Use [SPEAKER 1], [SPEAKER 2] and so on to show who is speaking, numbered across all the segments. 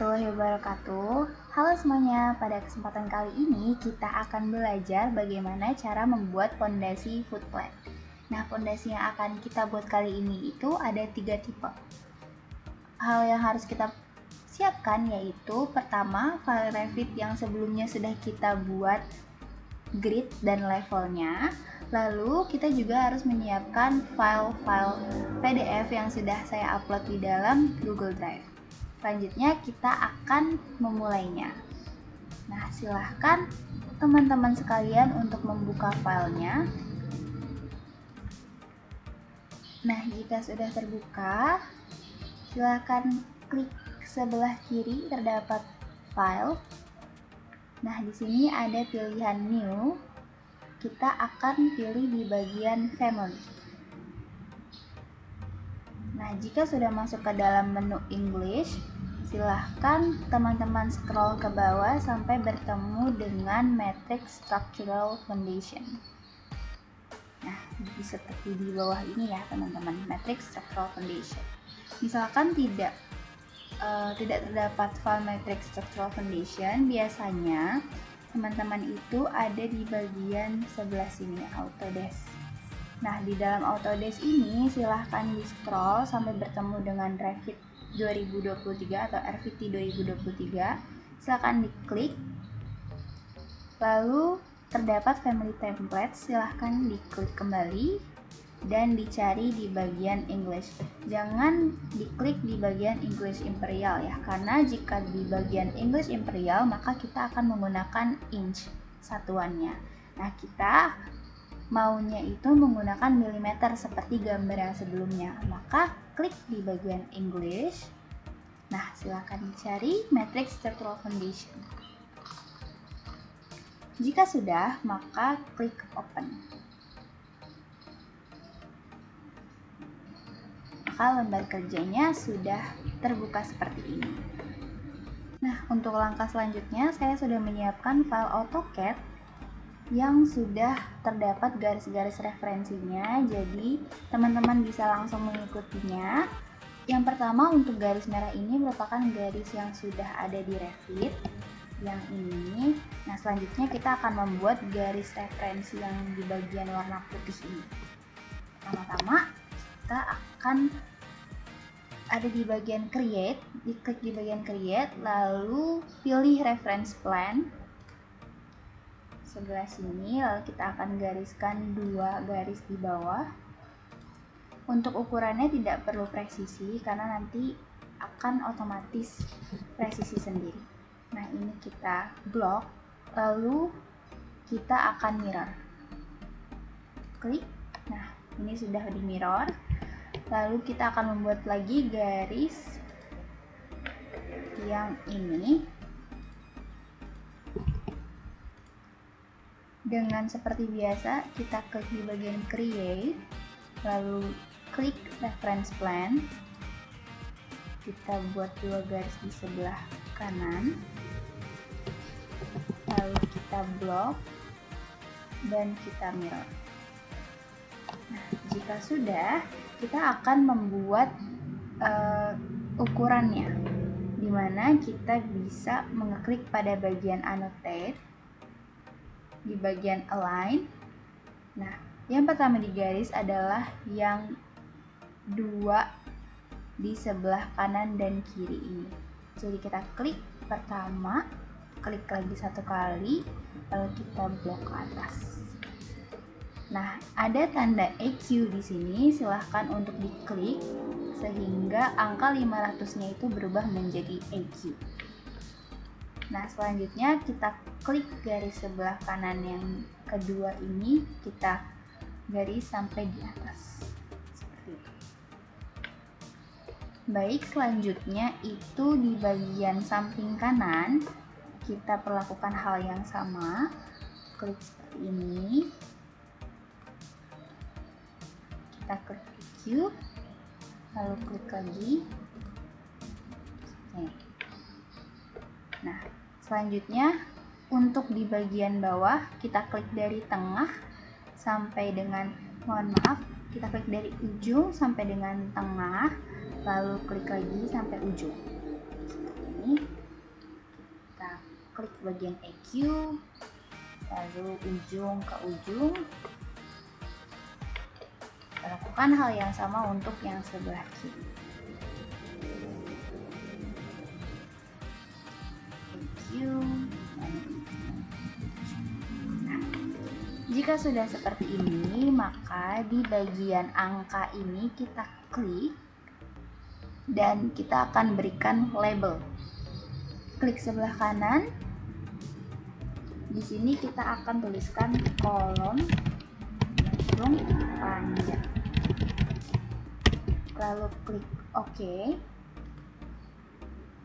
[SPEAKER 1] warahmatullahi wabarakatuh. Halo semuanya, pada kesempatan kali ini kita akan belajar bagaimana cara membuat fondasi food plan. Nah, fondasi yang akan kita buat kali ini itu ada 3 tipe. Hal yang harus kita siapkan yaitu pertama, file Revit yang sebelumnya sudah kita buat grid dan levelnya. Lalu kita juga harus menyiapkan file-file PDF yang sudah saya upload di dalam Google Drive. Selanjutnya kita akan memulainya. Nah, silahkan teman-teman sekalian untuk membuka filenya. Nah, jika sudah terbuka, silahkan klik sebelah kiri terdapat file. Nah, di sini ada pilihan new. Kita akan pilih di bagian family. Nah, jika sudah masuk ke dalam menu English, silahkan teman-teman scroll ke bawah sampai bertemu dengan Matrix Structural Foundation. Nah, seperti di bawah ini ya teman-teman, Matrix Structural Foundation. Misalkan tidak terdapat file Matrix Structural Foundation, biasanya teman-teman itu ada di bagian sebelah sini, Autodesk. Nah, di dalam Autodesk ini silahkan di scroll sampai bertemu dengan Revit 2023 atau RVT 2023. Silahkan diklik. Lalu terdapat Family Templates, silahkan diklik kembali dan dicari di bagian English. Jangan diklik di bagian English Imperial ya, karena jika di bagian English Imperial maka kita akan menggunakan inch satuannya. Nah, kita maunya itu menggunakan milimeter seperti gambar yang sebelumnya, maka klik di bagian English. Nah, silakan dicari Matrix Structural Foundation. Jika sudah, maka klik open. Maka lembar kerjanya sudah terbuka seperti ini. Nah, untuk langkah selanjutnya saya sudah menyiapkan file AutoCAD yang sudah terdapat garis-garis referensinya, jadi teman-teman bisa langsung mengikutinya. Yang pertama, untuk garis merah ini merupakan garis yang sudah ada di Revit yang ini. Nah, selanjutnya kita akan membuat garis referensi yang di bagian warna putih ini. Pertama-tama kita akan ada di bagian create, diklik di bagian create, lalu pilih reference plan sebelah sini, lalu kita akan gariskan 2 garis di bawah. Untuk ukurannya tidak perlu presisi karena nanti akan otomatis presisi sendiri. Nah, ini kita blok, lalu kita akan mirror. Klik. Nah, ini sudah di mirror. Lalu kita akan membuat lagi garis yang ini dengan seperti biasa. Kita klik di bagian create, lalu klik reference plan. Kita buat 2 garis di sebelah kanan, lalu kita blok dan kita mirror. Nah, jika sudah, kita akan membuat ukurannya, dimana kita bisa mengeklik pada bagian annotate di bagian align. Nah, yang pertama di garis adalah yang 2 di sebelah kanan dan kiri ini. Jadi kita klik pertama, klik lagi 1 kali, lalu kita blok ke atas. Nah, ada tanda EQ di sini, silahkan untuk diklik sehingga angka 500-nya itu berubah menjadi EQ. Nah, selanjutnya kita klik garis sebelah kanan yang kedua ini, kita garis sampai di atas. Seperti itu. Baik, selanjutnya itu di bagian samping kanan, kita perlakukan hal yang sama. Klik seperti ini. Kita klik EQ, lalu klik lagi. Nah, selanjutnya untuk di bagian bawah kita klik dari tengah sampai dengan, kita klik dari ujung sampai dengan tengah, lalu klik lagi sampai ujung. Seperti ini. klik bagian EQ, lalu ujung ke ujung. Lakukan hal yang sama untuk yang sebelah kiri. EQ. Nah, jika sudah seperti ini, maka di bagian angka ini kita klik dan kita akan berikan label. Klik sebelah kanan. Di sini kita akan tuliskan kolom panjang. Lalu klik OK.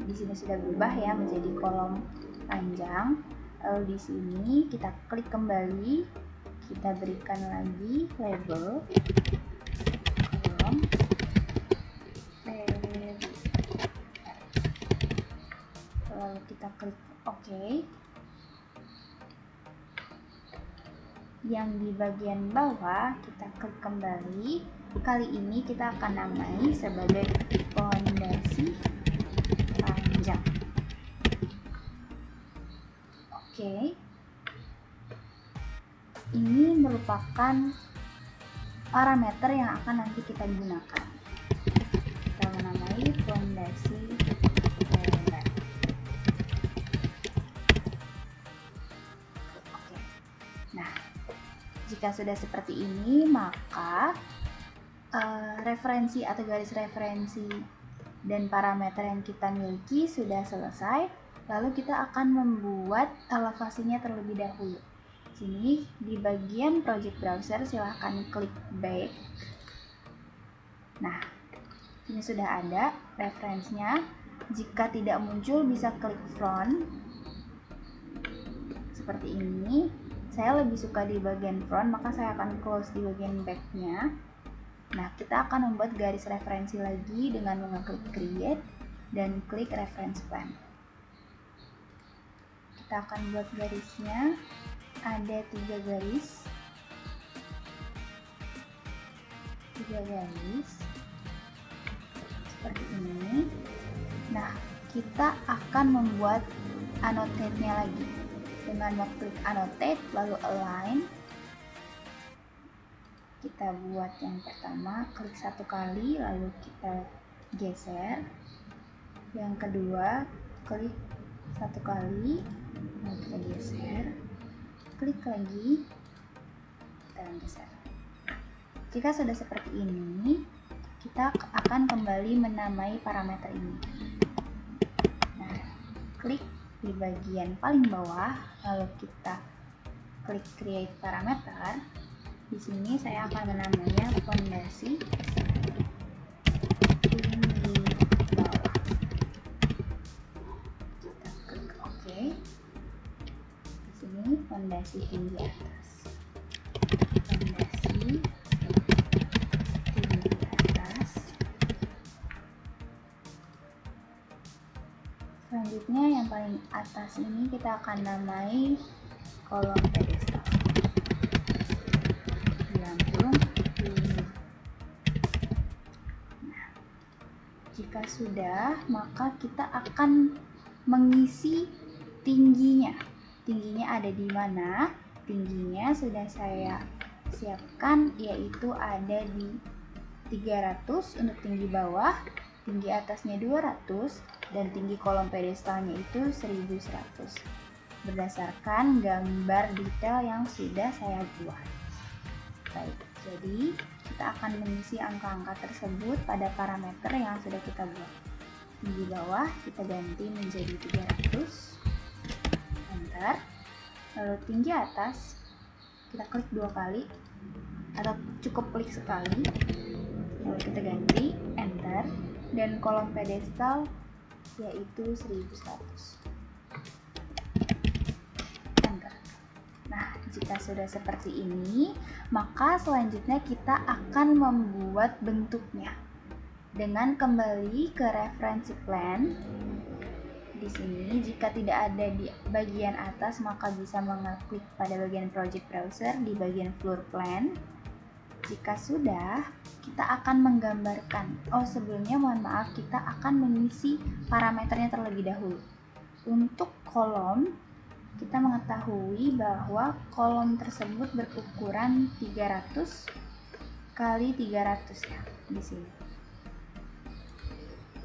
[SPEAKER 1] Di sini sudah berubah ya menjadi kolom panjang. Lalu di sini kita klik kembali, kita berikan lagi label kolom. Lalu kita klik OK. Yang di bagian bawah kita klik kembali. Kali ini kita akan namai sebagai fondasi panjang. Oke. Ini merupakan parameter yang akan nanti kita gunakan. Kita menamai fondasi lebar. Oke. Nah, jika sudah seperti ini, maka referensi atau garis referensi dan parameter yang kita miliki sudah selesai. Lalu kita akan membuat elevasinya terlebih dahulu. Sini di bagian project browser silahkan klik back. Nah, ini sudah ada referensinya. Jika tidak muncul bisa klik front seperti ini. Saya lebih suka di bagian front, maka saya akan close di bagian back-nya. Nah, kita akan membuat garis referensi lagi dengan mengklik create dan klik reference plan. Kita akan buat garisnya, ada 3 garis. 3 garis seperti ini. Nah, kita akan membuat annotate-nya lagi dengan mengklik annotate lalu align. Kita buat yang pertama, klik 1 kali lalu kita geser. Yang kedua, klik 1 kali lalu kita geser. Klik lagi, kita geser. Jika sudah seperti ini, kita akan kembali menamai parameter ini. Nah, klik di bagian paling bawah, lalu kita klik create parameter. Di sini saya akan menamainya fondasi tinggi bawah. Kita klik OK. Di sini fondasi tinggi atas. Fondasi tinggi atas. Selanjutnya yang paling atas ini kita akan namai kolom pedestal. Jika sudah, maka kita akan mengisi tingginya. Tingginya ada di mana? Tingginya sudah saya siapkan, yaitu ada di 300 untuk tinggi bawah, tinggi atasnya 200, dan tinggi kolom pedestalnya itu 1100. Berdasarkan gambar detail yang sudah saya buat. Baik, jadi kita akan mengisi angka-angka tersebut pada parameter yang sudah kita buat. Tinggi bawah kita ganti menjadi 300, enter. Lalu tinggi atas kita klik 2 kali atau cukup klik sekali, lalu kita ganti enter. Dan kolom pedestal yaitu 1100, enter. Nah, jika sudah seperti ini, maka selanjutnya kita akan membuat bentuknya dengan kembali ke referensi plan. Di sini jika tidak ada di bagian atas, maka bisa mengklik pada bagian project browser di bagian floor plan. Jika sudah, kita akan menggambarkan. Sebelumnya mohon maaf, kita akan mengisi parameternya terlebih dahulu. untuk kolom, kita mengetahui bahwa kolom tersebut berukuran 300 kali 300 ya di sini.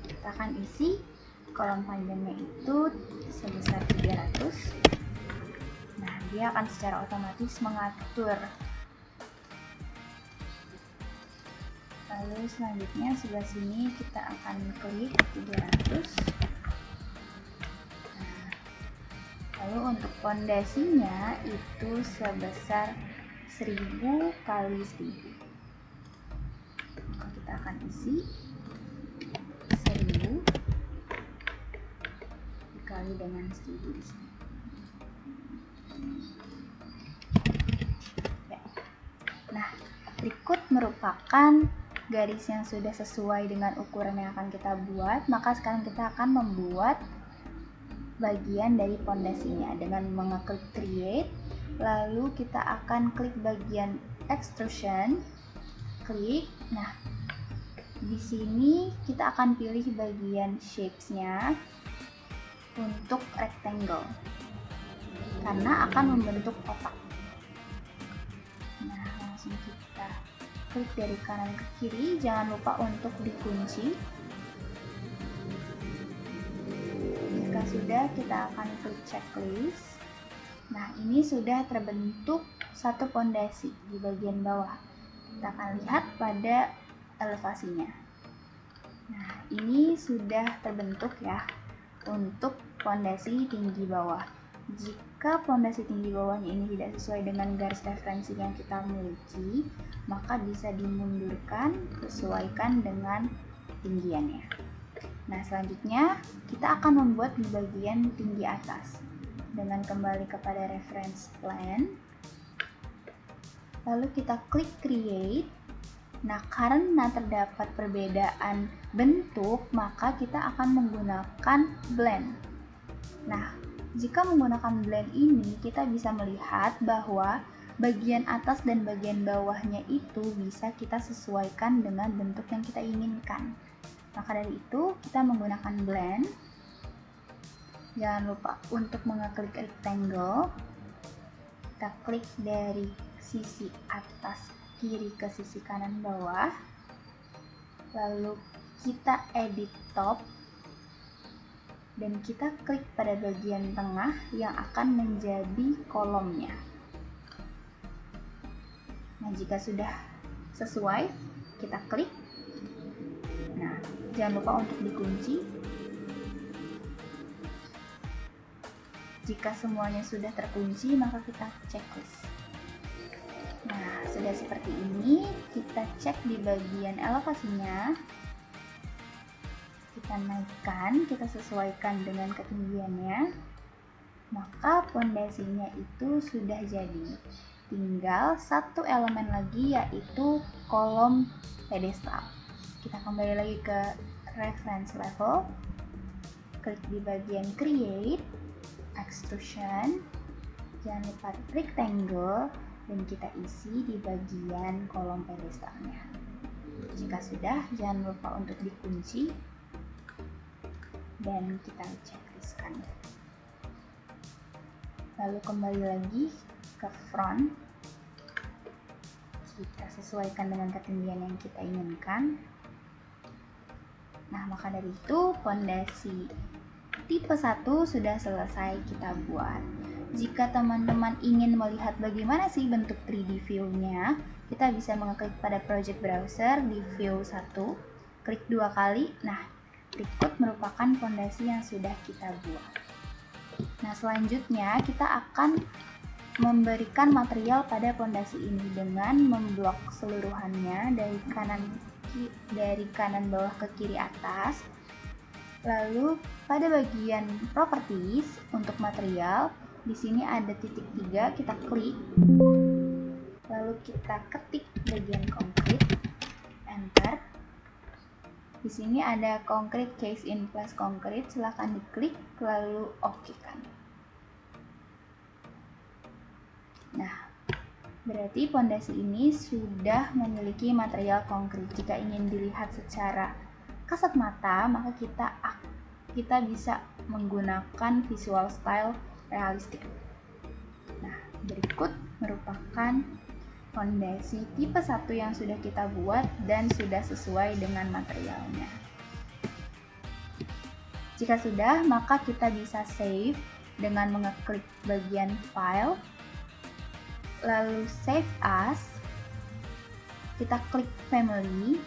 [SPEAKER 1] Kita akan isi kolom panjangnya itu sebesar 300. Nah, dia akan secara otomatis mengatur. Lalu selanjutnya sebelah sini kita akan klik 300. Lalu untuk pondasinya itu sebesar 1000 kali 1000. Maka kita akan isi 1000 dikali dengan 1000 di sini. Ya. Nah, berikut merupakan garis yang sudah sesuai dengan ukuran yang akan kita buat. Maka sekarang kita akan membuat bagian dari pondasinya dengan mengeklik create, lalu kita akan klik bagian extrusion, klik. Nah, di sini kita akan pilih bagian shapes-nya untuk rectangle karena akan membentuk kotak. Nah, langsung kita klik dari kanan ke kiri, jangan lupa untuk dikunci. Jika sudah, kita akan klik checklist. Nah, ini sudah terbentuk satu pondasi di bagian bawah. Kita akan lihat pada elevasinya. Nah, ini sudah terbentuk ya untuk pondasi tinggi bawah. Jika pondasi tinggi bawahnya ini tidak sesuai dengan garis referensi yang kita miliki, maka bisa dimundurkan sesuaikan dengan tinggiannya. Nah, selanjutnya kita akan membuat di bagian tinggi atas dengan kembali kepada reference plan. Lalu kita klik create. Nah, karena terdapat perbedaan bentuk, maka kita akan menggunakan blend. Nah, jika menggunakan blend ini, kita bisa melihat bahwa bagian atas dan bagian bawahnya itu bisa kita sesuaikan dengan bentuk yang kita inginkan. Maka dari itu, kita menggunakan blend. Jangan lupa untuk mengeklik rectangle. Kita klik dari sisi atas kiri ke sisi kanan bawah. Lalu kita edit top. Dan kita klik pada bagian tengah yang akan menjadi kolomnya. Nah, jika sudah sesuai, kita klik. Nah, jangan lupa untuk dikunci. Jika semuanya sudah terkunci, maka kita checklist. Nah, sudah seperti ini. Kita cek di bagian elevasinya. Kita naikkan, kita sesuaikan dengan ketinggiannya, maka pondasinya itu sudah jadi. Tinggal satu elemen lagi, yaitu kolom pedestal. Kita kembali lagi ke reference level, klik di bagian create, extrusion, jangan lupa rectangle, dan kita isi di bagian kolom pedestalnya. Jika sudah, jangan lupa untuk dikunci dan kita checklistkan. Lalu kembali lagi ke front, kita sesuaikan dengan ketinggian yang kita inginkan. Nah, maka dari itu pondasi tipe 1 sudah selesai kita buat. Jika teman-teman ingin melihat bagaimana sih bentuk 3D view-nya, kita bisa mengeklik pada project browser di view 1, klik 2 kali. Nah, berikut merupakan pondasi yang sudah kita buat. Nah, selanjutnya kita akan memberikan material pada pondasi ini dengan memblok seluruhannya dari kanan bawah ke kiri atas. Lalu pada bagian properties untuk material, di sini ada titik 3, kita klik. Lalu kita ketik bagian konkrit, enter. Di sini ada concrete case in place concrete, silahkan diklik lalu oke kan. Nah, berarti pondasi ini sudah memiliki material konkret. Jika ingin dilihat secara kasat mata, maka kita bisa menggunakan visual style realistik. Nah, berikut merupakan fondasi tipe 1 yang sudah kita buat dan sudah sesuai dengan materialnya. Jika sudah, maka kita bisa save dengan mengeklik bagian file, lalu save as, kita klik family,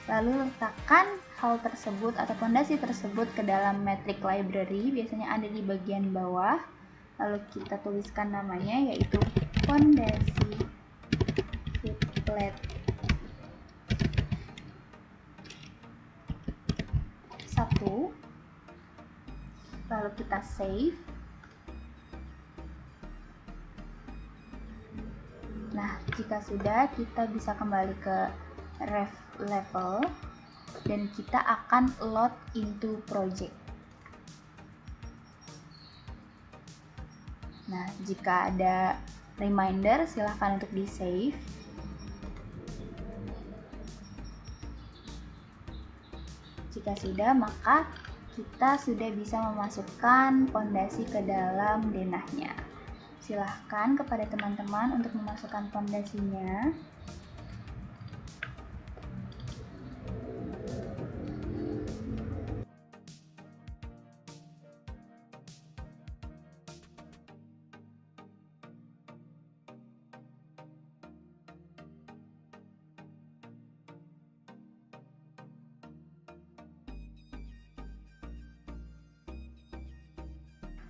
[SPEAKER 1] lalu letakkan hal tersebut atau fondasi tersebut ke dalam metric library, biasanya ada di bagian bawah, lalu kita tuliskan namanya yaitu fondasi footplate 1, lalu kita save. Nah, jika sudah, kita bisa kembali ke ref level dan kita akan load into project. Nah, jika ada reminder, silahkan untuk di save. Jika sudah, maka kita sudah bisa memasukkan fondasi ke dalam denahnya. Silahkan kepada teman-teman untuk memasukkan fondasinya.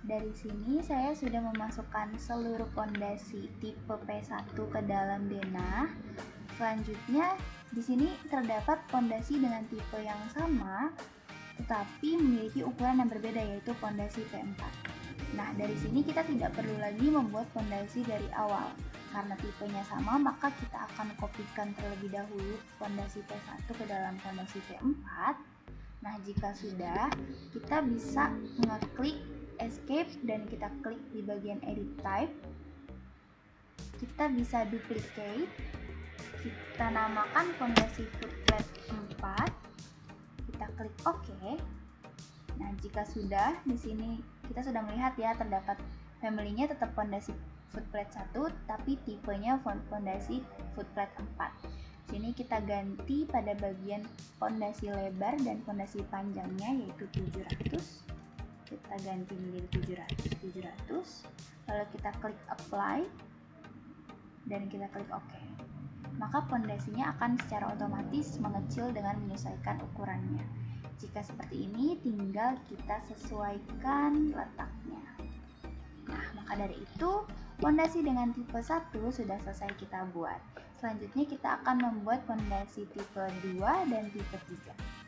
[SPEAKER 1] Dari sini saya sudah memasukkan seluruh fondasi tipe P1 ke dalam denah. Selanjutnya di sini terdapat fondasi dengan tipe yang sama tetapi memiliki ukuran yang berbeda, yaitu fondasi P4. Nah, dari sini kita tidak perlu lagi membuat fondasi dari awal. Karena tipenya sama, maka kita akan kopikan terlebih dahulu fondasi P1 ke dalam fondasi P4. Nah, jika sudah, kita bisa mengeklik escape dan kita klik di bagian edit type. Kita bisa duplicate, kita namakan fondasi footplate 4, kita klik OK. Nah, jika sudah, di sini kita sudah melihat ya, terdapat family-nya tetap fondasi footplate 1 tapi tipenya fondasi footplate 4. Sini kita ganti pada bagian fondasi lebar dan fondasi panjangnya yaitu 700. Kita ganti menjadi 700, lalu kita klik apply dan kita klik OK. Maka fondasinya akan secara otomatis mengecil dengan menyesuaikan ukurannya. Jika seperti ini, tinggal kita sesuaikan letaknya. Nah, maka dari itu fondasi dengan tipe 1 sudah selesai kita buat. Selanjutnya kita akan membuat fondasi tipe 2 dan tipe 3.